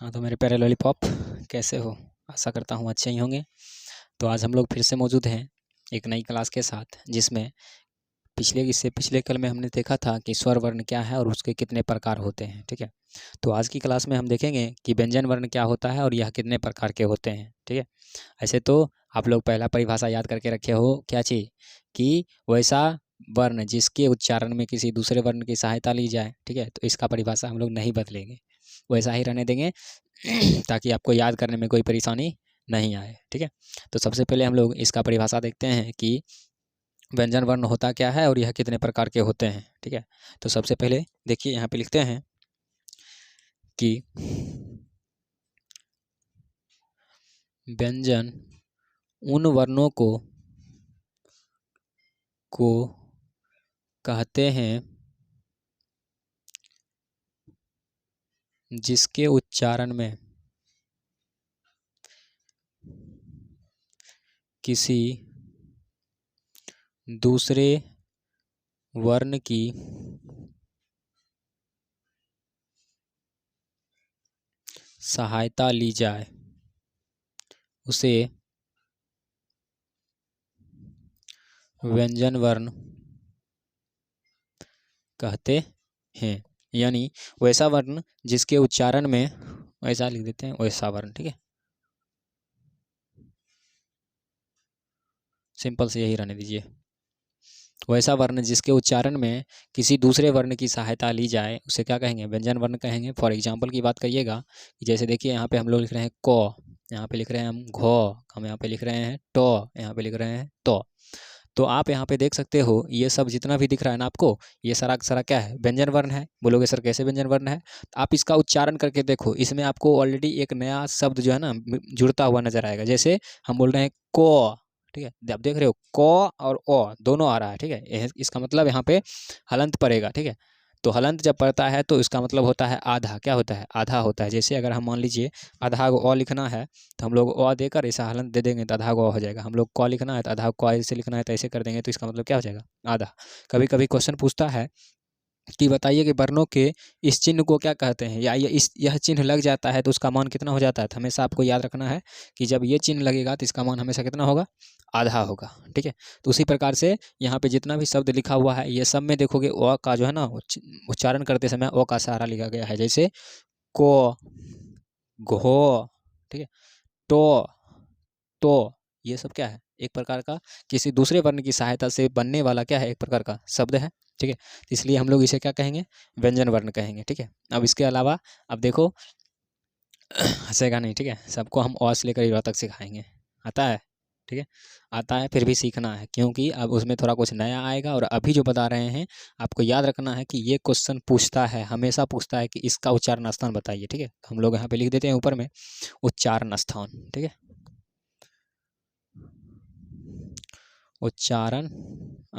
हाँ, तो मेरे प्यारे लॉलीपॉप कैसे हो? आशा करता हूँ अच्छे ही होंगे। तो आज हम लोग फिर से मौजूद हैं एक नई क्लास के साथ, जिसमें इससे पिछले कल में हमने देखा था कि स्वर वर्ण क्या है और उसके कितने प्रकार होते हैं। ठीक है, तो आज की क्लास में हम देखेंगे कि व्यंजन वर्ण क्या होता है और यह कितने प्रकार के होते हैं। ठीक है, ऐसे तो आप लोग पहला परिभाषा याद करके रखे हो, क्या चीज़ कि वैसा वर्ण जिसके उच्चारण में किसी दूसरे वर्ण की सहायता ली जाए। ठीक है, तो इसका परिभाषा हम लोग नहीं बदलेंगे, वैसा ही रहने देंगे ताकि आपको याद करने में कोई परेशानी नहीं आए। ठीक है, तो सबसे पहले हम लोग इसका परिभाषा देखते हैं कि व्यंजन वर्ण होता क्या है और यह कितने प्रकार के होते हैं। ठीक है, तो सबसे पहले देखिए यहाँ पे लिखते हैं कि व्यंजन उन वर्णों को कहते हैं जिसके उच्चारण में किसी दूसरे वर्ण की सहायता ली जाए उसे व्यंजन वर्ण कहते हैं। यानी वैसा वर्ण जिसके उच्चारण में, वैसा लिख देते हैं, वैसा वर्ण। ठीक है, सिंपल से यही रहने दीजिए। वैसा वर्ण जिसके उच्चारण में किसी दूसरे वर्ण की सहायता ली जाए उसे क्या कहेंगे? व्यंजन वर्ण कहेंगे। फॉर एग्जाम्पल की बात करिएगा कि जैसे देखिए यहाँ पे हम लोग लिख रहे हैं क, यहाँ पे लिख रहे हैं हम घ, हम यहाँ पे लिख रहे हैं ट, यहाँ पे लिख रहे हैं त। तो आप यहाँ पे देख सकते हो ये सब जितना भी दिख रहा है ना आपको, ये सारा सारा क्या है? व्यंजन वर्ण है। बोलोगे सर कैसे व्यंजन वर्ण है? तो आप इसका उच्चारण करके देखो, इसमें आपको ऑलरेडी एक नया शब्द जो है ना जुड़ता हुआ नजर आएगा। जैसे हम बोल रहे हैं क, ठीक है, आप देख रहे हो क और अ दोनों आ रहा है। ठीक है, इसका मतलब यहाँ पे हलंत पड़ेगा। ठीक है, तो हलंत जब पड़ता है तो इसका मतलब होता है आधा। क्या होता है? आधा होता है। जैसे अगर हम मान लीजिए आधा को अ लिखना है तो हम लोग अ देकर ऐसा हलंत दे देंगे तो आधा को अ हो जाएगा। हम लोग क लिखना है तो आधा को ऐसे लिखना है तो ऐसे कर देंगे तो इसका मतलब क्या हो जाएगा? आधा। कभी कभी क्वेश्चन पूछता है कि बताइए कि वर्णों के इस चिन्ह को क्या कहते हैं, या यह चिन्ह लग जाता है तो उसका मान कितना हो जाता है। तो हमेशा आपको याद रखना है कि जब ये चिन्ह लगेगा तो इसका मान हमेशा कितना होगा? आधा होगा। ठीक है, तो उसी प्रकार से यहाँ पे जितना भी शब्द लिखा हुआ है ये सब में देखोगे अ का जो है ना उच्चारण करते समय अ का सहारा लिखा गया है। जैसे को, घो, ठीक है, टो, तो ये सब क्या है? एक प्रकार का किसी दूसरे वर्ण की सहायता से बनने वाला क्या है? एक प्रकार का शब्द है। ठीक है, इसलिए हम लोग इसे क्या कहेंगे? व्यंजन वर्ण कहेंगे। ठीक है, अब इसके अलावा अब देखो हंसेगा नहीं। ठीक है, सबको हम अ से लेकर य तक सिखाएंगे। आता है? ठीक है, आता है, फिर भी सीखना है क्योंकि अब उसमें थोड़ा कुछ नया आएगा। और अभी जो बता रहे हैं आपको याद रखना है कि ये क्वेश्चन पूछता है, हमेशा पूछता है कि इसका उच्चारण स्थान बताइए। ठीक है, तो हम लोग यहाँ पे लिख देते हैं ऊपर में उच्चारण स्थान। ठीक है, उच्चारण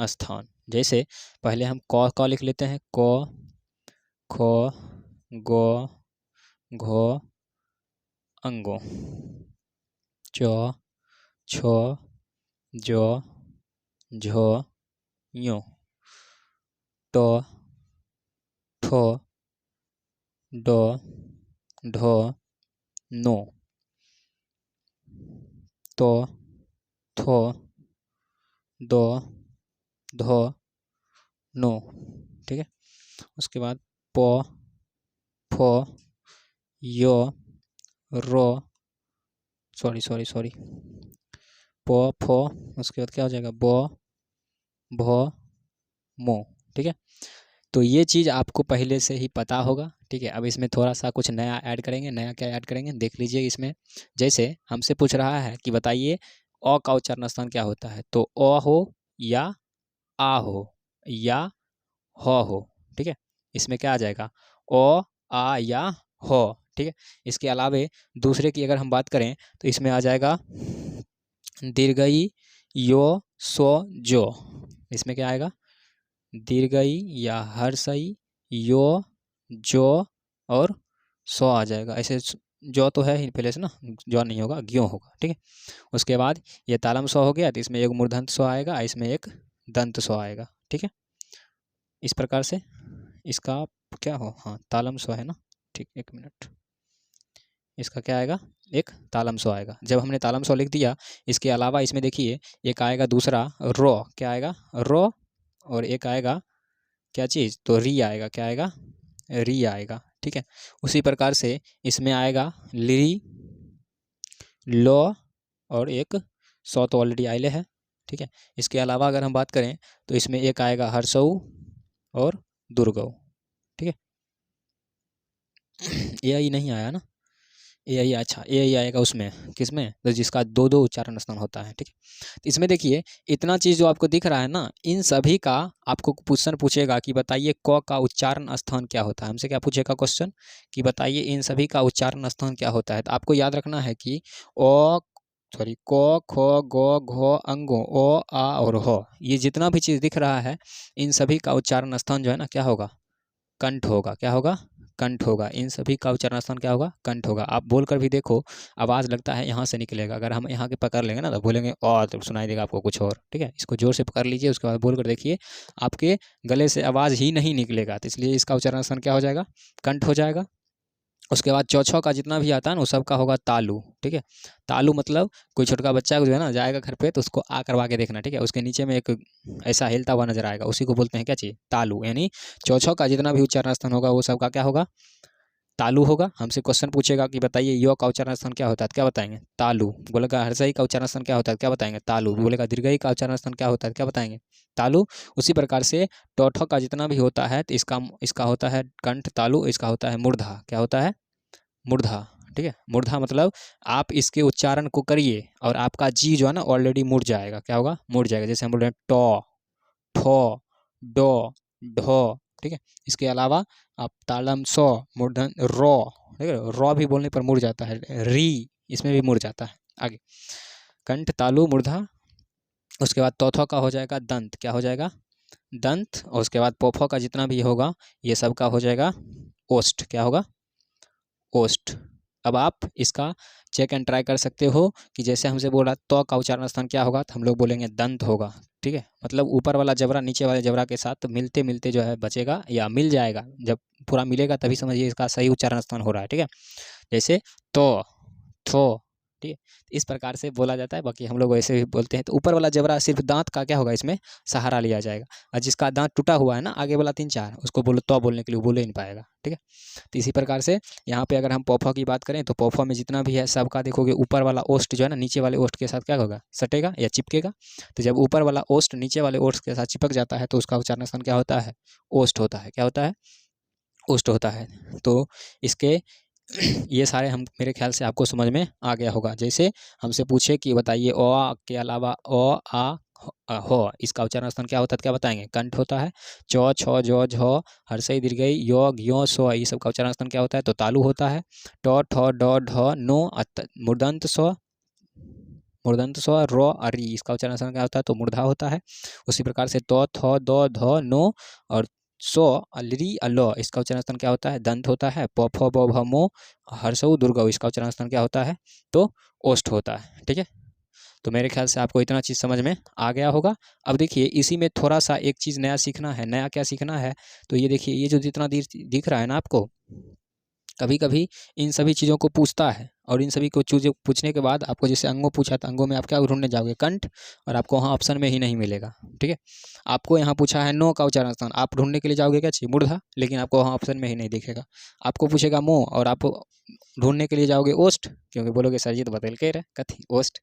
स्थान। जैसे पहले हम क लिख लेते हैं, क, ख, ग, घ, अंगो, च, छ, ज, झ, ञ, ट, ठ, ड, ढ, नो, त, थ, द, ध, नो। ठीक है, उसके बाद प, फ, य, र, सॉरी प, फ, उसके बाद क्या हो जाएगा? ब, भ, मो। ठीक है, तो ये चीज़ आपको पहले से ही पता होगा। ठीक है, अब इसमें थोड़ा सा कुछ नया ऐड करेंगे। नया क्या ऐड करेंगे देख लीजिए इसमें। जैसे हमसे पूछ रहा है कि बताइए अ का उच्चारण स्थान क्या होता है, तो अ हो या आ हो या ह हो। ठीक है, इसमें क्या आ जाएगा? अ, आ या ह। ठीक है, इसके अलावे दूसरे की अगर हम बात करें तो इसमें आ जाएगा दीर्घई, यो, सो, जो। इसमें क्या आएगा? दीर्घई या हर्षई, यो, जो और सो आ जाएगा। ऐसे जो तो है ही पहले से ना, जो नहीं होगा, ज्यों होगा। ठीक है, उसके बाद ये तालम सो हो गया तो इसमें एक मूर्धन्य सो आएगा, इसमें एक दंत सो आएगा। ठीक है, इस प्रकार से इसका क्या हो, हाँ तालम सो है ना। ठीक, एक मिनट, इसका क्या आएगा, एक तालम सो आएगा। जब हमने तालम सो लिख दिया, इसके अलावा इसमें देखिए एक आएगा दूसरा रो, क्या आएगा, रो, और एक आएगा क्या चीज़, तो री आएगा, क्या आएगा, री आएगा, ठीक है। उसी प्रकार से इसमें आएगा ली, लो, और एक सौ तो ऑलरेडी आइले है, ठीक है। इसके अलावा अगर हम बात करें तो इसमें एक आएगा हर्षऊ और दुर्गऊ, ठीक है। ए आई नहीं आया ना, ए आई, अच्छा ए आई आएगा उसमें, किसमें, तो जिसका दो दो उच्चारण स्थान होता है, ठीक है। तो इसमें देखिए इतना चीज़ जो आपको दिख रहा है ना, इन सभी का आपको क्वेश्चन पूछेगा कि बताइए क का उच्चारण स्थान क्या होता है। हमसे क्या पूछेगा क्वेश्चन, कि बताइए इन सभी का उच्चारण स्थान क्या होता है। तो आपको याद रखना है कि ओ सॉरी क, ख, ग, घ, अंगो, ओ, आ और ह, ये जितना भी चीज़ दिख रहा है इन सभी का उच्चारण स्थान जो है ना क्या होगा, कंठ होगा, क्या होगा, कंठ होगा। इन सभी का उच्चारण स्थान क्या होगा, कंठ होगा। आप बोल कर भी देखो, आवाज़ लगता है यहाँ से निकलेगा, अगर हम यहाँ के पकड़ लेंगे ना तो बोलेंगे और, तो सुनाई देगा आपको कुछ और, ठीक है। इसको जोर से पकड़ लीजिए, उसके बाद बोल कर देखिए, आपके गले से आवाज़ ही नहीं निकलेगा, तो इसलिए इसका उच्चारण स्थान क्या हो जाएगा, कंठ हो जाएगा। उसके बाद चौछौ का जितना भी आता है ना वो सबका होगा तालु, ठीक है। तालु मतलब कोई छोटा बच्चा जो है ना जाएगा घर पे तो उसको आ करवा के देखना, ठीक है। उसके नीचे में एक ऐसा हिलता हुआ नजर आएगा, उसी को बोलते हैं क्या चीज़, तालु। यानी चौछौ का जितना भी उच्चारण स्थान होगा वो सबका क्या होगा, तालु होगा। हमसे क्वेश्चन पूछेगा कि बताइए यो का उच्चारण स्थान क्या होता है, क्या बताएंगे, तालु। बोलेगा हर्षई का उच्चारण स्थान क्या होता है, क्या बताएंगे, तालु। बोलेगा दीर्घई का उच्चारण स्थान क्या होता है, क्या बताएंगे, तालु। उसी प्रकार से टौठौ का जितना भी होता है तो इसका होता है कंठ तालु, इसका होता है मूर्धा, क्या होता है, मूर्धा, ठीक है। मूर्धा मतलब आप इसके उच्चारण को करिए और आपका जी जो है ना ऑलरेडी मुड़ जाएगा, क्या होगा, मुड़ जाएगा। जैसे हम बोल रहे हैं टॉ, ठो, डो, ढो, ठीक है। इसके अलावा आप तालम सो, मूर्धन रो, ठीक है, रॉ भी बोलने पर मुड़ जाता है, री इसमें भी मुड़ जाता है। आगे कंठ तालु मूर्धा, उसके बाद तौथो का हो जाएगा दंत, क्या हो जाएगा, दंत। और उसके बाद पोफो का जितना भी होगा ये सब का हो जाएगा ओष्ठ, क्या होगा, ओष्ठ। अब आप इसका चेक एंड ट्राई कर सकते हो कि जैसे हमसे बोला तो का उच्चारण स्थान क्या होगा, तो हम लोग बोलेंगे दंत होगा, ठीक है। मतलब ऊपर वाला जबरा नीचे वाले जबरा के साथ मिलते मिलते जो है बचेगा या मिल जाएगा, जब पूरा मिलेगा तभी समझिए इसका सही उच्चारण स्थान हो रहा है, ठीक है। जैसे तो, थो, ठीक है, इस प्रकार से बोला जाता है। बाकी हम लोग वैसे भी बोलते हैं। तो ऊपर वाला जबरा सिर्फ दांत का क्या होगा, इसमें सहारा लिया जाएगा, और जिसका दांत टूटा हुआ है ना आगे वाला 3 4 उसको बोलो तो बोलने के लिए बोल ही नहीं पाएगा, ठीक है। तो इसी प्रकार से यहाँ पे अगर हम पोफा की बात करें तो पोफा में जितना भी है सबका देखोगे ऊपर वाला ओष्ठ जो है ना नीचे वाले ओष्ठ के साथ क्या होगा, सटेगा या चिपकेगा। तो जब ऊपर वाला ओष्ठ नीचे वाले ओष्ठ के साथ चिपक जाता है तो उसका उच्चारण स्थान क्या होता है, ओष्ठ होता है, क्या होता है, ओष्ठ होता है। तो इसके ये सारे हम मेरे ख्याल से आपको समझ में आ गया होगा। जैसे हमसे पूछे कि बताइए ओ आ के अलावा ओ आ हो इसका उच्चारण स्थान क्या होता है, क्या बताएंगे, कंठ होता है। चौ छो जो झो हर्षई दीर्घई यो यो सो ये सब का उच्चारण स्थान क्या होता है, तो तालु होता है। टो ठो डो ढो नो मूर्धन्त सो, मूर्धन्त स्व रो अरी इसका उच्चारण स्थान क्या होता है, तो मूर्धा होता है। उसी प्रकार से तो थो दो धो नो और सो अलरी अलो इसका उच्चारण स्थान क्या होता है, दंत होता है। पोफो बो भमो हर्षऊ दुर्गऊ इसका उच्चारण स्थान क्या होता है, तो ओष्ठ होता है, ठीक है। तो मेरे ख्याल से आपको इतना चीज़ समझ में आ गया होगा। अब देखिए इसी में थोड़ा सा एक चीज़ नया सीखना है। नया क्या सीखना है, तो ये देखिए ये जो जितना दिख रहा है ना आपको, कभी कभी इन सभी चीज़ों को पूछता है और इन सभी को चीज़ें पूछने के बाद आपको जैसे अंगों पूछा तो अंगों में आप क्या ढूंढने जाओगे, कंठ, और आपको वहाँ ऑप्शन में ही नहीं मिलेगा, ठीक है। आपको यहाँ पूछा है नो का उच्चारण स्थान, आप ढूंढने के लिए जाओगे क्या चीज, मूर्धा, लेकिन आपको वहाँ ऑप्शन में ही नहीं दिखेगा। आपको पूछेगा मोह और आप ढूंढने के लिए जाओगे ओष्ठ, क्योंकि बोलोगे सर जी तो बदल के रहे कथी ओष्ठ,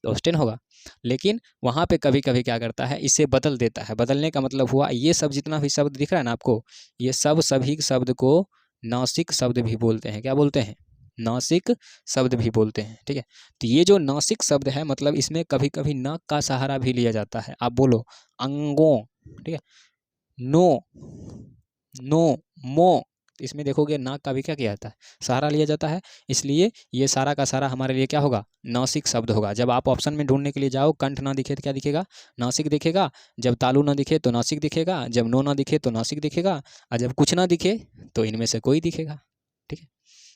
तो ओस्टेन होगा। लेकिन वहाँ पे कभी कभी क्या करता है, इसे बदल देता है। बदलने का मतलब हुआ ये सब जितना भी शब्द दिख रहा है ना आपको, ये सब सभी शब्द को नासिक शब्द भी बोलते हैं, क्या बोलते हैं, नासिक शब्द भी बोलते हैं, ठीक है। तो ये जो नासिक शब्द है मतलब इसमें कभी कभी नाक का सहारा भी लिया जाता है। आप बोलो अंगों, ठीक है, नो, नो, मो, इसमें देखोगे नाक का भी क्या किया जाता है, सहारा लिया जाता है। इसलिए ये सारा का सारा हमारे लिए क्या होगा, नासिक शब्द होगा। जब आप ऑप्शन में ढूंढने के लिए जाओ, कंठ ना दिखे तो क्या दिखेगा, नासिक दिखेगा। जब तालु ना दिखे तो नासिक दिखेगा। जब नो ना दिखे तो नासिक दिखेगा। और जब कुछ ना दिखे तो इनमें से कोई दिखेगा, ठीक है।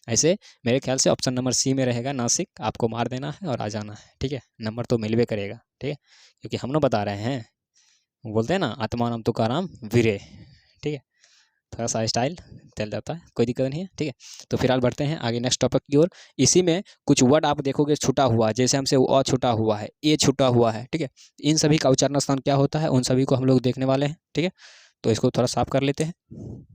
ऐसे मेरे ख्याल से ऑप्शन नंबर सी में रहेगा नासिक, आपको मार देना है और आ जाना है, ठीक है। नंबर तो मिलवे करेगा, ठीक है, क्योंकि हम लोग बता रहे हैं, बोलते हैं ना आत्मानम तुकाराम वीरे, ठीक है। थोड़ा सा स्टाइल चल जाता है, कोई दिक्कत नहीं है, ठीक है। तो फिलहाल बढ़ते हैं आगे नेक्स्ट टॉपिक की ओर। इसी में कुछ वर्ड आप देखोगे छूटा हुआ, जैसे हमसे अ छूटा हुआ है, ए छूटा हुआ है, ठीक है। इन सभी का उच्चारण स्थान क्या होता है, उन सभी को हम लोग देखने वाले हैं, ठीक है। तो इसको थोड़ा साफ कर लेते हैं।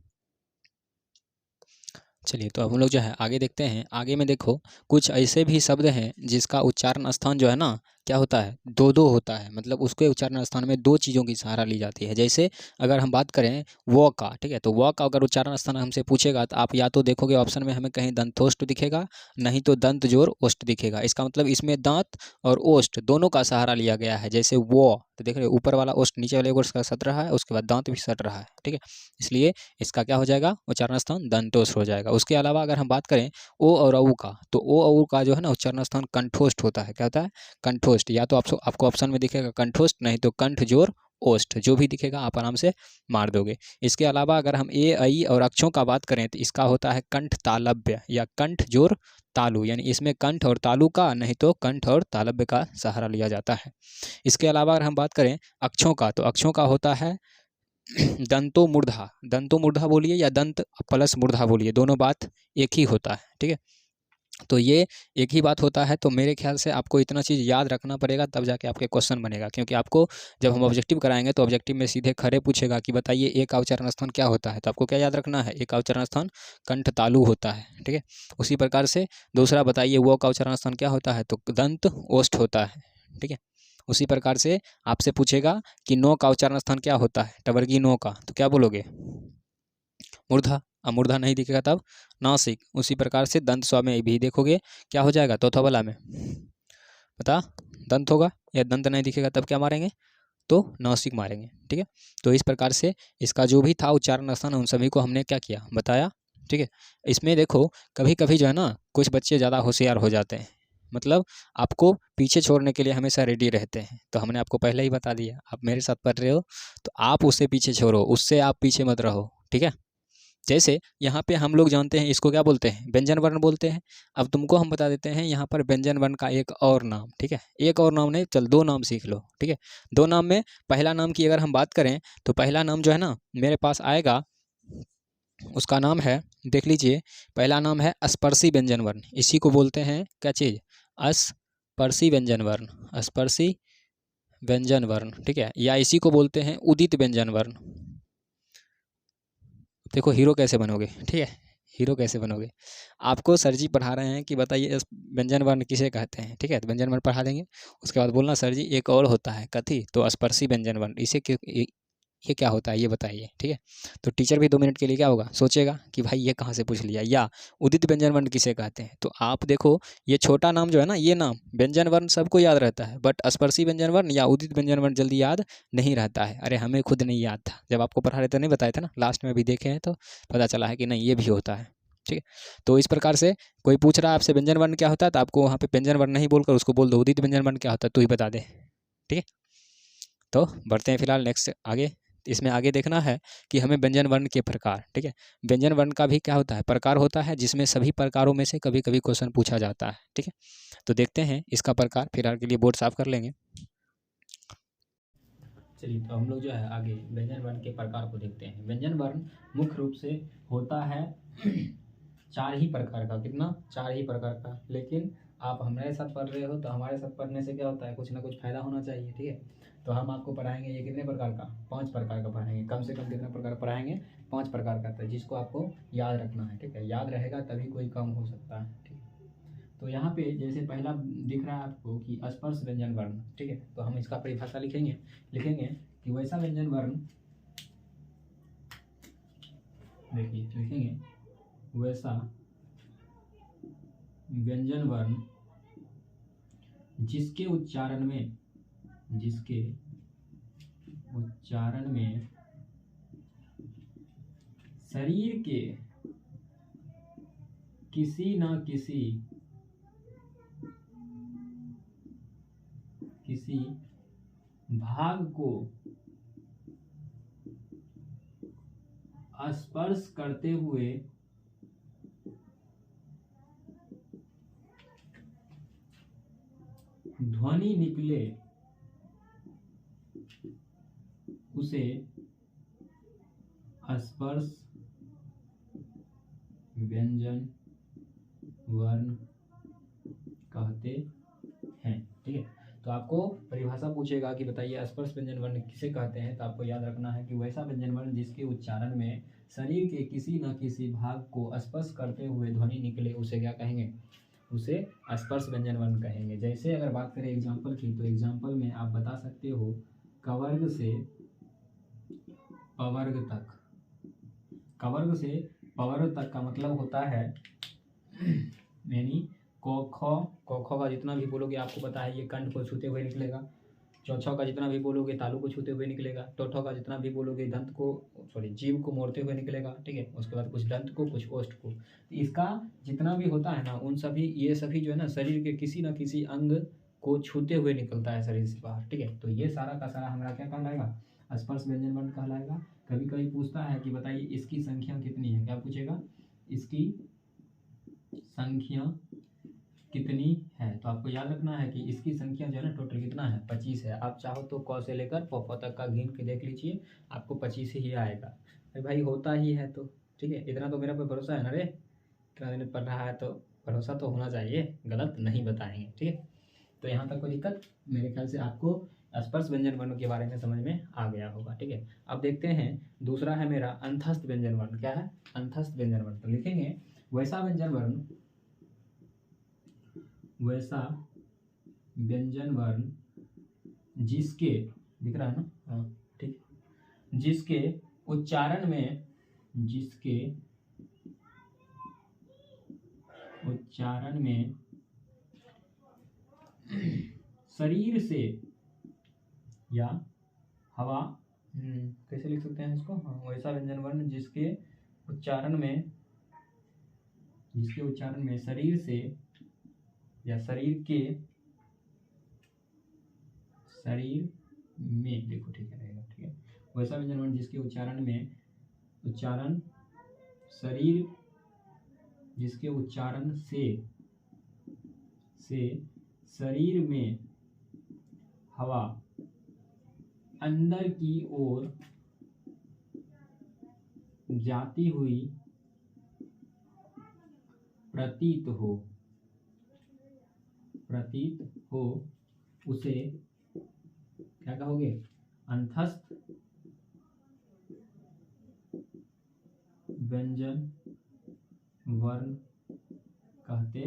चलिए, तो अब हम लोग जो है आगे देखते हैं। आगे में देखो कुछ ऐसे भी शब्द हैं जिसका उच्चारण स्थान जो है ना क्या होता है, दो दो होता है, मतलब उसके उच्चारण स्थान में दो चीज़ों की सहारा ली जाती है। जैसे अगर हम बात करें व का, ठीक है, तो व का अगर उच्चारण स्थान हमसे पूछेगा तो आप या तो देखोगे ऑप्शन में हमें कहीं दंतोष्ट दिखेगा, नहीं तो दंत जोर ओष्ट दिखेगा। इसका मतलब इसमें दांत और ओष्ट दोनों का सहारा लिया गया है। जैसे वो, तो देख रहे हो ऊपर वाला ओष्ट नीचे वाले ओष्ट का सट रहा है, उसके बाद दांत भी सट रहा है, ठीक है। इसलिए इसका क्या हो जाएगा, उच्चारण स्थान दंतोष्ट हो जाएगा। उसके अलावा अगर हम बात करें ओ और औ का, तो ओ और ऊ का जो है ना उच्चारण स्थान कंठोष्ठ होता है। क्या होता है, कंठोष्ठ। या तो आपको ऑप्शन में दिखेगा कंठोष्ठ, नहीं तो कंठ जोर ओष्ठ, जो भी दिखेगा आप आराम से मार दोगे। इसके अलावा अगर हम ए ऐ और अक्षों का बात करें तो इसका होता है कंठ तालव्य या कंठ जोर तालु, यानी इसमें कंठ और तालु का, नहीं तो कंठ और तालव्य का सहारा लिया जाता है। इसके अलावा अगर हम बात करें अक्षों का, तो अक्षों का होता है दंतो मूर्धा, दंतो मूर्धा बोलिए या दंत प्लस मूर्धा बोलिए, दोनों बात एक ही होता है, ठीक है। तो ये एक ही बात होता है। तो मेरे ख्याल से आपको इतना चीज़ याद रखना पड़ेगा, तब जाके आपके क्वेश्चन बनेगा। क्योंकि आपको जब हम ऑब्जेक्टिव कराएंगे तो ऑब्जेक्टिव में सीधे खड़े पूछेगा कि बताइए ए का उच्चारण स्थान क्या होता है, तो आपको क्या याद रखना है, ए का उच्चारण स्थान कंठ तालु होता है, ठीक है। उसी प्रकार से दूसरा बताइए वो का उच्चारण स्थान क्या होता है, तो दंत ओष्ठ होता है, ठीक है। उसी प्रकार से आपसे पूछेगा कि नो का उच्चारण स्थान क्या होता है, टवर्गी नो का, तो क्या बोलोगे, मूर्धा। अब मूर्धा नहीं दिखेगा तब नासिक। उसी प्रकार से दंत स्व में भी देखोगे क्या हो जाएगा, चौथा वाला में बता दंत होगा, या दंत नहीं दिखेगा तब क्या मारेंगे, तो नासिक मारेंगे, ठीक है। तो इस प्रकार से इसका जो भी था उच्चारण स्थान उन सभी को हमने क्या किया, बताया, ठीक है। इसमें देखो कभी कभी जो है ना कुछ बच्चे ज़्यादा होशियार हो जाते हैं, मतलब आपको पीछे छोड़ने के लिए हमेशा रेडी रहते हैं। तो हमने आपको पहले ही बता दिया, आप मेरे साथ पढ़ रहे हो तो आप उससे पीछे छोड़ो, उससे आप पीछे मत रहो, ठीक है। जैसे यहाँ पे हम लोग जानते हैं इसको क्या बोलते हैं, व्यंजन वर्ण बोलते हैं। अब तुमको हम बता देते हैं यहाँ पर व्यंजन वर्ण का एक और नाम, ठीक है। एक और नाम नहीं, चल दो नाम सीख लो, ठीक है। दो नाम में पहला नाम की अगर हम बात करें तो पहला नाम जो है ना मेरे पास आएगा, उसका नाम है, देख लीजिए, पहला नाम है स्पर्शी व्यंजन वर्ण। इसी को बोलते हैं क्या चीज़, स्पर्शी व्यंजन वर्ण, स्पर्शी व्यंजन वर्ण, ठीक है। या इसी को बोलते हैं उदित व्यंजन वर्ण। देखो हीरो कैसे बनोगे, ठीक है, हीरो कैसे बनोगे, आपको सर जी पढ़ा रहे हैं कि बताइए व्यंजन वर्ण किसे कहते हैं, ठीक है। तो व्यंजन वर्ण पढ़ा देंगे, उसके बाद बोलना सर जी एक और होता है कथी, तो स्पर्शी व्यंजन वर्ण, इसे ये क्या होता है ये बताइए, ठीक है। तो टीचर भी 2 मिनट के लिए क्या होगा, सोचेगा कि भाई ये कहाँ से पूछ लिया। या उदित व्यंजन वर्ण किसे कहते हैं, तो आप देखो ये छोटा नाम जो है ना, ये नाम व्यंजन वर्ण सबको याद रहता है, बट स्पर्शी व्यंजन वर्ण या उदित व्यंजन वर्ण जल्दी याद नहीं रहता है। अरे हमें खुद नहीं याद था, जब आपको पढ़ा रहे थे नहीं बताए थे ना, लास्ट में भी देखे हैं तो पता चला है कि नहीं ये भी होता है, ठीक है। तो इस प्रकार से कोई पूछ रहा है आपसे व्यंजन वर्ण क्या होता है, तो आपको वहाँ पे व्यंजन वर्ण नहीं बोलकर उसको बोल दो उदित व्यंजन वर्ण क्या होता है, तू ही बता दे, ठीक है। तो बढ़ते हैं फिलहाल नेक्स्ट आगे। इसमें आगे देखना है कि हमें व्यंजन वर्ण के प्रकार, ठीक है। व्यंजन वर्ण का भी क्या होता है, प्रकार होता है, जिसमें सभी प्रकारों में से कभी कभी क्वेश्चन पूछा जाता है, ठीक है। तो देखते हैं इसका प्रकार, फिलहाल के लिए बोर्ड साफ कर लेंगे। चलिए, तो हम लोग जो है आगे व्यंजन वर्ण के प्रकार को देखते हैं। व्यंजन वर्ण मुख्य रूप से होता है 4 ही प्रकार का, कितना, 4 ही प्रकार का। लेकिन आप हमारे साथ पढ़ रहे हो तो हमारे साथ पढ़ने से क्या होता है, कुछ ना कुछ फायदा होना चाहिए, ठीक है। तो हम आपको पढ़ाएंगे ये कितने प्रकार का, 5 प्रकार का पढ़ाएंगे, कम से कम कितना प्रकार पढ़ाएंगे, 5 प्रकार का, तो जिसको आपको याद रखना है, ठीक है। याद रहेगा तभी कोई काम हो सकता है, ठीक है। तो यहाँ पे जैसे पहला दिख रहा है आपको कि स्पर्श व्यंजन वर्ण, ठीक है। तो हम इसका परिभाषा लिखेंगे कि वैसा व्यंजन वर्ण, देखिए लिखेंगे वैसा व्यंजन वर्ण जिसके उच्चारण में शरीर के किसी न किसी भाग को स्पर्श करते हुए ध्वनि निकले उसे स्पर्श व्यंजन वर्ण कहते हैं। ठीक है, तो आपको परिभाषा पूछेगा कि बताइए स्पर्श व्यंजन वर्ण किसे कहते हैं, तो आपको याद रखना है कि वैसा व्यंजन वर्ण जिसके उच्चारण में शरीर के किसी न किसी भाग को स्पर्श करते हुए ध्वनि निकले उसे क्या कहेंगे, उसे स्पर्श व्यंजन वर्ण कहेंगे। जैसे अगर बात करें एग्जाम्पल की, तो एग्जाम्पल में आप बता सकते हो कवर्ग से पवर्ग तक। कवर्ग से पवर्ग तक का मतलब होता है यानी क का जितना भी बोलोगे आपको पता है ये कंठ को छूते हुए निकलेगा। चौछा का जितना भी बोलोगे तालु को छूते हुए निकलेगा। टोठा का जितना भी बोलोगे दंत को जीभ को मोड़ते हुए निकलेगा। ठीक है, उसके बाद कुछ दंत को कुछ ओष्ठ को। तो इसका जितना भी होता है ना उन सभी ये सभी जो है ना शरीर के किसी न किसी अंग को छूते हुए निकलता है शरीर से बाहर। ठीक है, तो ये सारा का सारा हमारा क्या कहलाएगा, स्पर्श व्यंजन वर्ण कहलाएगा। कभी कभी पूछता है कि बताइए इसकी संख्या कितनी है, क्या पूछेगा, इसकी संख्या कितनी है। तो आपको याद रखना है कि इसकी संख्या जो है ना टोटल कितना है, 25 है। आप चाहो तो क से लेकर प तक का गिन के देख लीजिए, आपको 25 ही आएगा। अरे भाई होता ही है तो ठीक है, इतना तो मेरा पे भरोसा है ना रे, इतना दिन पढ़ रहा है तो भरोसा तो होना चाहिए, गलत नहीं बताएंगे। ठीक है, तो यहाँ तक कोई दिक्कत, मेरे ख्याल से आपको स्पर्श व्यंजन वर्ण के बारे में समझ में आ गया होगा। ठीक है, अब देखते हैं दूसरा है मेरा अंतस्थ व्यंजन वर्ण। क्या है, अंतस्थ व्यंजन वर्ण। तो लिखेंगे वैसा व्यंजन वर्ण, वैसा व्यंजन वर्ण जिसके, दिख रहा है ना, हाँ ठीक, जिसके उच्चारण में, जिसके उच्चारण में शरीर से या हवा, कैसे लिख सकते हैं इसको, हाँ वैसा व्यंजन वर्ण जिसके उच्चारण में, जिसके उच्चारण में शरीर से या शरीर के, शरीर में, देखो ठीक है रहेगा। ठीक है, वैसा व्यंजन वर्ण जिसके उच्चारण में, उच्चारण शरीर, जिसके उच्चारण से शरीर में हवा अंदर की ओर जाती हुई प्रतीत हो, उसे क्या कहोगे, अंतस्थ व्यंजन वर्ण कहते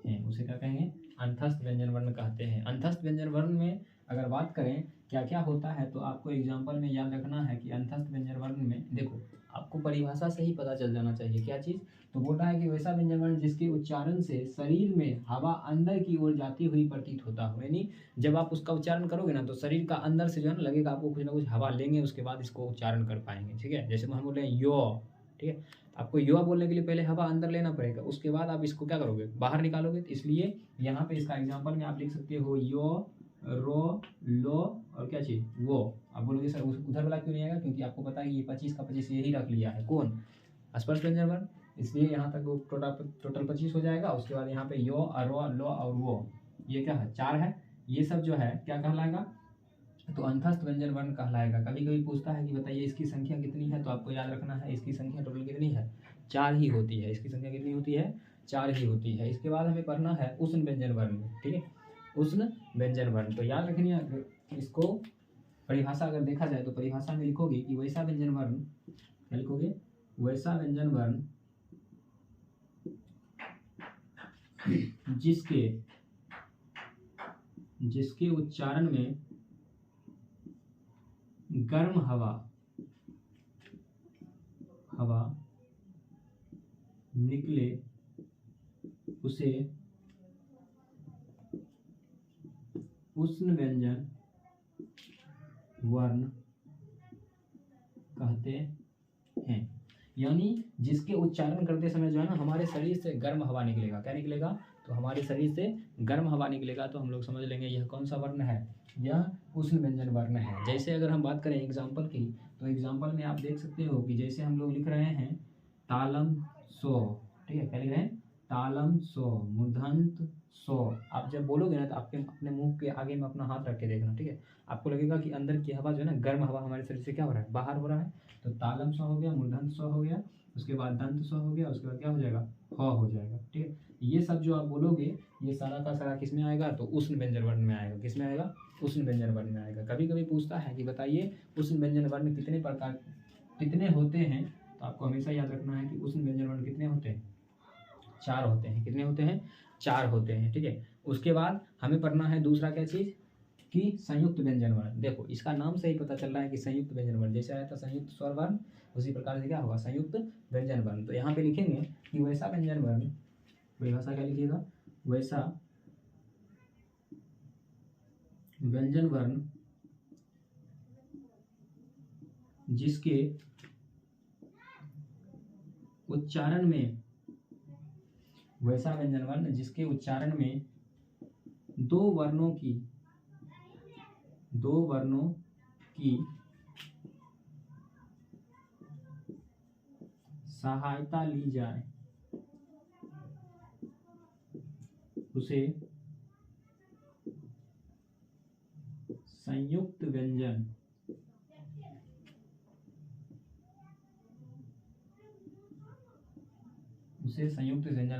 हैं। उसे क्या कहेंगे, अंतस्थ व्यंजन वर्ण कहते हैं। अंतस्थ व्यंजन वर्ण में अगर बात करें क्या क्या होता है, तो आपको एग्जाम्पल में याद रखना है कि अंतस्थ व्यंजन वर्ण में देखो आपको परिभाषा से ही पता चल जाना चाहिए क्या चीज़, तो बोल रहा है कि वैसा व्यंजन वर्ण जिसके उच्चारण से शरीर में हवा अंदर की ओर जाती हुई प्रतीत होता हो, यानी जब आप उसका उच्चारण करोगे ना तो शरीर का अंदर से जो है ना लगेगा आपको कुछ ना कुछ हवा लेंगे, उसके बाद इसको उच्चारण कर पाएंगे। ठीक है, जैसे हम बोल रहे हैं यो, ठीक है, आपको युवा बोलने के लिए पहले हवा अंदर लेना पड़ेगा, उसके बाद आप इसको क्या करोगे, बाहर निकालोगे। तो इसलिए यहाँ पे इसका एग्जांपल में आप लिख सकते हो यो, रो, लो और क्या चीज वो। आप बोलोगे सर उधर वाला क्यों नहीं आएगा, क्योंकि आपको पता है कि ये 25 का 25 यही रख लिया है, कौन, स्पर्श व्यंजन वर्ण, इसलिए यहाँ तक वो टोटल 25 हो जाएगा। उसके बाद यहाँ पे यो, रो, लो और वो, ये क्या है, 4 है, ये सब जो है क्या कहलाएगा, तो अंतस्थ व्यंजन वर्ण कहलाएगा। कभी कभी पूछता है कि बताइए इसकी संख्या कितनी है, तो आपको याद रखना है इसकी संख्या टोटल कितनी है, 4 ही होती है। इसकी संख्या कितनी होती है, 4 ही होती है। इसके बाद हमें पढ़ना है उष्ण व्यंजन वर्ण। ठीक है, उष्ण व्यंजन वर्ण, तो याद रखनी है इसको, परिभाषा अगर देखा जाए तो परिभाषा में लिखोगे कि वैसा व्यंजन वर्ण, क्या लिखोगे, वैसा व्यंजन वर्ण जिसके उच्चारण में गर्म हवा निकले उसे उष्ण व्यंजन वर्ण कहते हैं। यानी जिसके उच्चारण करते समय जो है ना हमारे शरीर से गर्म हवा निकलेगा, क्या निकलेगा, तो हमारे शरीर से गर्म हवा निकलेगा, तो हम लोग समझ लेंगे यह कौन सा वर्ण है, यह उष्ण व्यंजन वर्ण है। जैसे अगर हम बात करें एग्जाम्पल की, तो एग्जाम्पल में आप देख सकते हो कि जैसे हम लोग लिख रहे हैं तालम सो, ठीक है, क्या लिख रहे हैं, तालम सो, मूर्धन्त सो। आप जब बोलोगे ना तो आपके अपने मुंह के आगे में अपना हाथ रख के देखना। ठीक है, आपको लगेगा कि अंदर की हवा जो है ना गर्म हवा हमारे शरीर से क्या हो रहा है, बाहर हो रहा है। तो तालम सो हो गया, मूर्धन्त सो हो गया, उसके बाद दंत स्व हो गया, उसके बाद क्या हो जाएगा, ह हो जाएगा। ठीक है, ये सब जो आप बोलोगे ये सारा का सारा किस में आएगा, तो उष्ण व्यंजन वर्ण में आएगा। किस में आएगा, उष्ण व्यंजन वर्ण में आएगा। कभी कभी पूछता है कि बताइए उष्ण व्यंजन वर्ण कितने प्रकार कितने होते हैं, तो आपको हमेशा याद रखना है कि उष्ण व्यंजन वर्ण कितने होते हैं, 4 होते हैं। कितने होते हैं, 4 होते हैं। ठीक है, उसके बाद हमें पढ़ना है दूसरा क्या चीज़ कि संयुक्त व्यंजन वर्ण। देखो इसका नाम से ही पता चल रहा है कि संयुक्त व्यंजन वर्ण, जैसे आया था संयुक्त स्वर वर्ण, उसी प्रकार से क्या होगा, संयुक्त व्यंजन वर्ण। तो यहाँ पे लिखेंगे कि वैसा व्यंजन वर्ण, परिभाषा क्या लिखिएगा, वैसा व्यंजन वर्ण जिसके उच्चारण में, वैसा व्यंजन वर्ण जिसके उच्चारण में दो वर्णों की सहायता ली जाए उसे संयुक्त व्यंजन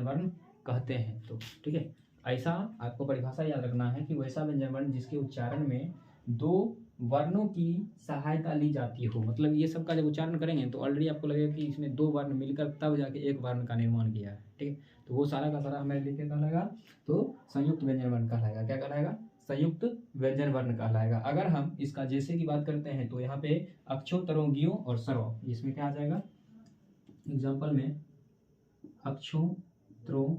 वर्ण कहते हैं। तो ठीक है, ऐसा आपको परिभाषा याद रखना है कि वैसा व्यंजन वर्ण जिसके उच्चारण में दो वर्णों की सहायता ली जाती हो। मतलब ये सब का जब उच्चारण करेंगे तो ऑलरेडी आपको लगेगा कि इसमें दो वर्ण मिलकर तब जाके एक वर्ण का निर्माण किया है। ठीक है, तो वो सारा का सारा हमें लिख के कहलाएगा, तो संयुक्त व्यंजन वर्ण कहलाएगा। क्या कहलाएगा, संयुक्त व्यंजन वर्ण कहलाएगा। अगर हम इसका जैसे की बात करते हैं तो यहाँ पे अक्षों, तरों, ज्ञों और स्वरों, इसमें क्या आ जाएगा, एग्जाम्पल में अक्षों, तरों,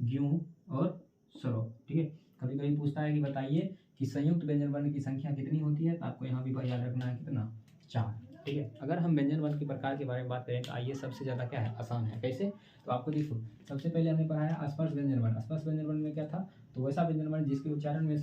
ज्ञों और स्वरों। ठीक है, कभी कभी पूछता है कि बताइए कि संयुक्त व्यंजन वर्ण की संख्या कितनी होती है, तो आपको यहाँ भी याद रखना है कितना, 4। ठीक है, अगर हम व्यंजन वर्ण के प्रकार के बारे में बात करें तो आइए सबसे ज़्यादा क्या है, आसान है। कैसे, तो आपको देखो सबसे पहले हमने पढ़ाया स्पर्श व्यंजन वर्ण। स्पर्श व्यंजन वर्ण में क्या था, तो वैसा व्यंजन वर्ण जिसके उच्चारण में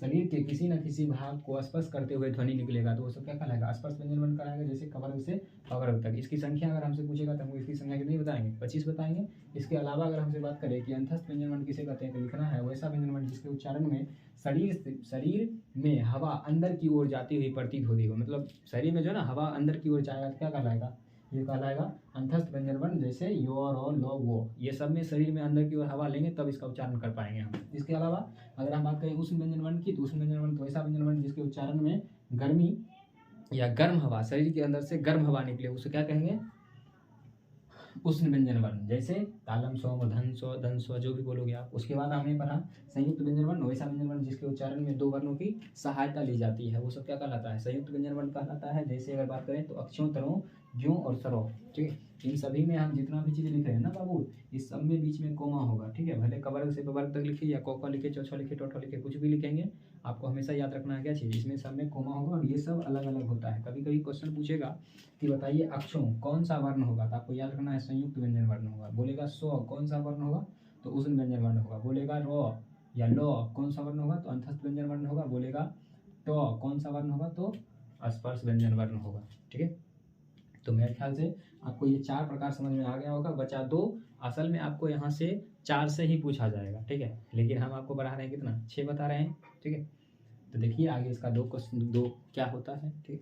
शरीर के किसी न किसी भाग को स्पर्श करते हुए ध्वनि निकलेगा, तो वो सब क्या कहलाएगा, स्पर्श व्यंजन वर्ण कहलाएगा। जैसे कवर्ग से पवर्ग तक। इसकी संख्या अगर हमसे पूछेगा तो हम इसकी संख्या कितनी बताएंगे, 25 बताएंगे। इसके अलावा अगर हमसे बात करें कि अंतस्थ व्यंजन वर्ण किसे कहते हैं, तो लिखना है वैसा व्यंजन वर्ण जिसके उच्चारण में शरीर में हवा अंदर की ओर जाती हुई प्रतीत होती हो। मतलब शरीर में जो ना हवा अंदर की ओर जाएगा तो क्या कहलाएगा, ये कहलाएगा अंतस्थ व्यंजन वर्ण। जैसे यो और लो वो, ये सब में शरीर में अंदर की ओर हवा लेंगे तब इसका उच्चारण कर पाएंगे हम। इसके अलावा अगर हम बात करें उष्ण व्यंजन वर्ण की, तो उष्ण व्यंजन वर्ण तो ऐसा व्यंजन वर्ण जिसके उच्चारण में गर्मी या गर्म हवा, शरीर के अंदर से गर्म हवा निकले, उसे क्या कहेंगे, उष्ण व्यंजन वर्ण। जैसे तालम स्व, धन स्व, धन स्व, जो भी बोलोगे आप। उसके बाद हमने पढ़ा संयुक्त व्यंजन वर्ण, वैसा व्यंजन वर्ण जिसके उच्चारण में दो वर्णों की सहायता ली जाती है, वो सब क्या कहलाता है, संयुक्त व्यंजन वर्ण कहलाता है। जैसे अगर बात करें तो अक्षों, तरों, ज्यों और स्वरों। ठीक है, इन सभी में हम जितना भी चीज़ें लिख रहे हैं ना बाबू, इस सब में बीच में कोमा होगा। ठीक है, भले कवर्ग से पवर्ग तक लिखिए या क लिखे, चौथा लिखे, टोठा लिखे, कुछ भी लिखेंगे, आपको हमेशा याद रखना है क्या चीज़, इसमें सब में कोमा होगा और ये सब अलग अलग होता है। कभी कभी क्वेश्चन पूछेगा कि बताइए अक्षों कौन सा वर्ण होगा, तो आपको याद रखना है संयुक्त व्यंजन वर्ण होगा। बोलेगा स्व कौन सा वर्ण होगा, तो उष्ण व्यंजन वर्ण होगा। बोलेगा रो या लो कौन सा वर्ण होगा, तो अंतस्थ व्यंजन वर्ण होगा। बोलेगा तो कौन सा वर्ण होगा, तो स्पर्श व्यंजन वर्ण होगा। ठीक है, तो मेरे ख्याल से आपको ये 4 प्रकार समझ में आ गया होगा। बचा 2, असल में आपको यहाँ से 4 से ही पूछा जाएगा। ठीक है, लेकिन हम आपको बढ़ा रहे हैं कितना, 6 बता रहे हैं। ठीक है, तो देखिए आगे इसका 2 क्वेश्चन 2 क्या होता है। ठीक है,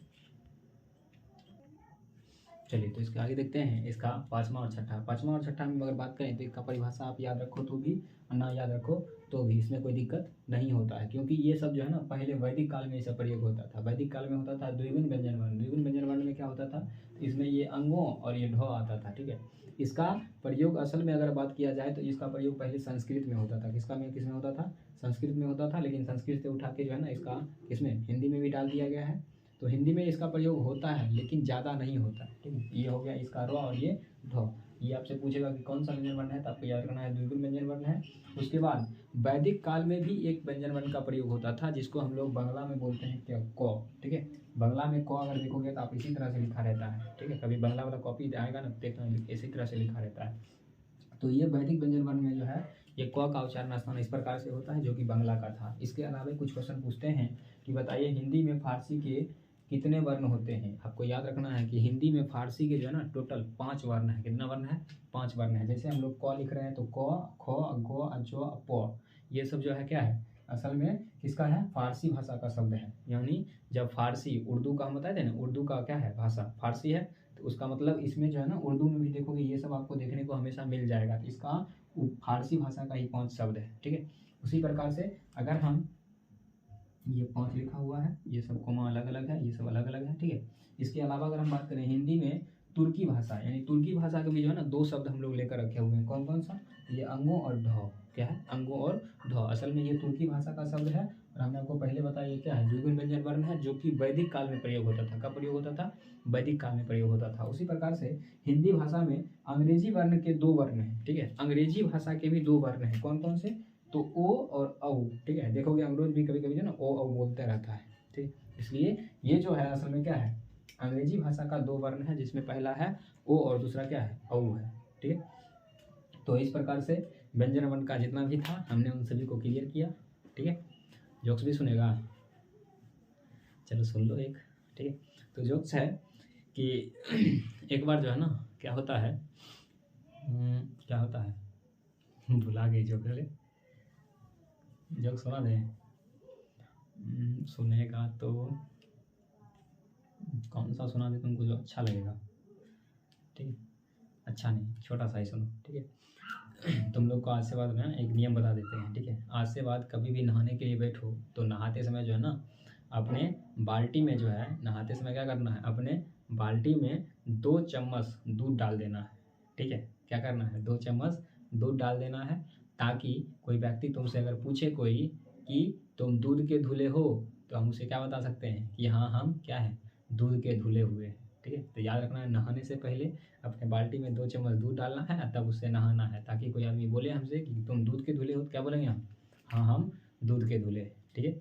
चलिए तो इसके आगे देखते हैं इसका पाँचवा और छठा। पाँचवा और छठा में अगर बात करें तो इसका परिभाषा आप याद रखो तो भी और ना याद रखो तो भी इसमें कोई दिक्कत नहीं होता है, क्योंकि ये सब जो है ना पहले वैदिक काल में इसका प्रयोग होता था। वैदिक काल में होता था द्विगुण व्यंजन वर्ण। द्विगुण व्यंजन वर्ण में क्या होता था, इसमें ये अंगों और ये ढ आता था। ठीक है, इसका प्रयोग असल में अगर बात किया जाए तो इसका प्रयोग पहले संस्कृत में होता था। किसमें होता था, संस्कृत में होता था, लेकिन संस्कृत से उठा के जो है ना इसका इसमें हिंदी में भी डाल दिया गया है। तो हिंदी में इसका प्रयोग होता है लेकिन ज़्यादा नहीं होता। ठीक है, ये हो गया इसका र और ये ढ। ये आपसे पूछेगा कि कौन सा व्यंजन वर्ण है, तो आपको याद रखना है द्विगुण व्यंजन वर्ण है। उसके बाद वैदिक काल में भी एक व्यंजन वर्ण का प्रयोग होता था जिसको हम लोग बांग्ला में बोलते हैं क्या, क। ठीक है, बांग्ला में क अगर देखोगे तो आप इसी तरह से लिखा रहता है। ठीक है, कभी बांग्ला वाला कॉपी आएगा ना, देखना इसी तरह से लिखा रहता है। तो ये वैदिक व्यंजन वर्ण में जो है ये क का उच्चारण स्थान इस प्रकार से होता है जो कि बांग्ला का था। इसके अलावा कुछ क्वेश्चन पूछते हैं कि बताइए हिंदी में फारसी के कितने वर्ण होते हैं। आपको याद रखना है कि हिंदी में फारसी के जो है ना टोटल 5 वर्ण है। कितना वर्ण है, 5 वर्ण है। जैसे हम लोग क लिख रहे हैं तो क, ख, ग, ज, प, ये सब जो है क्या है, असल में किसका है, फारसी भाषा का शब्द है। यानी जब फारसी, उर्दू का हम बताए थे ना, उर्दू का क्या है भाषा, फारसी है। तो उसका मतलब इसमें जो है ना उर्दू में भी देखोगे ये सब आपको देखने को हमेशा मिल जाएगा। तो इसका फारसी भाषा का ही 5 शब्द है, ठीक है। उसी प्रकार से अगर हम ये 5 लिखा हुआ है, ये सब कोमा अलग अलग है, ये सब अलग अलग है, ठीक है। इसके अलावा अगर हम बात करें हिंदी में तुर्की भाषा, यानी तुर्की भाषा के भी जो है ना 2 शब्द हम लोग लेकर रखे हुए हैं। कौन कौन सा? ये अंगो और ढ। क्या है? अंगो और ढ। असल में ये तुर्की भाषा का शब्द है और हमने आपको पहले बताया ये क्या है? द्विगुण व्यंजन वर्ण है, जो कि वैदिक काल में प्रयोग होता था। कब प्रयोग होता था? वैदिक काल में प्रयोग होता था। उसी प्रकार से हिंदी भाषा में अंग्रेजी वर्ण के 2 वर्ण हैं, ठीक है। अंग्रेजी भाषा के भी 2 वर्ण हैं। कौन कौन से? तो ओ और औ, ठीक है। देखोगे अंग्रेज भी कभी कभी जो है ना ओ औ बोलते रहता है, ठीक। इसलिए ये जो है असल में क्या है? अंग्रेजी भाषा का 2 वर्ण है, जिसमें पहला है ओ और दूसरा क्या है? औ है, ठीक है। तो इस प्रकार से व्यंजन वर्ण का जितना भी था हमने उन सभी को क्लियर किया, ठीक है। जोक्स भी सुनेगा? चलो सुन लो एक, ठीक है। तो जोक्स है कि एक बार जो है ना क्या होता है, क्या होता है भुला गई जोक। जोक सुना दें? सुनेगा तो कौन सा सुना दे तुमको जो अच्छा लगेगा, ठीक है। अच्छा नहीं, छोटा सा ही सुनो, ठीक है। तुम लोग को आज से बाद में एक नियम बता देते हैं, ठीक है। आज से बाद कभी भी नहाने के लिए बैठो तो नहाते समय जो है ना अपने बाल्टी में जो है, नहाते समय क्या करना है? अपने बाल्टी में 2 चम्मच दूध डाल देना है, ठीक है। क्या करना है? 2 चम्मच दूध डाल देना है, ताकि कोई व्यक्ति तुमसे अगर पूछे कोई कि तुम दूध के धुले हो, तो हम उसे क्या बता सकते हैं कि हाँ हम क्या है? दूध के धुले हुए हैं, ठीक है। तो याद रखना है नहाने से पहले अपने बाल्टी में 2 चम्मच दूध डालना है, तब उससे नहाना है, ताकि कोई आदमी बोले हमसे कि तुम दूध के धुले हो, तो क्या बोलेंगे हम? हाँ हम दूध के धुले, ठीक है।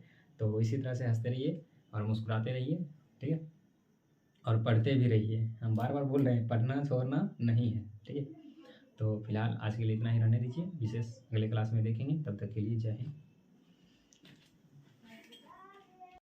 तो इसी तरह से हंसते रहिए और मुस्कुराते रहिए, ठीक है। और पढ़ते भी रहिए। हम बार बार बोल रहे हैं पढ़ना छोड़ना नहीं है, ठीक है। तो फिलहाल आज के लिए इतना ही रहने दीजिए, विशेष अगले क्लास में देखेंगे। तब तक के लिए जय हिंद।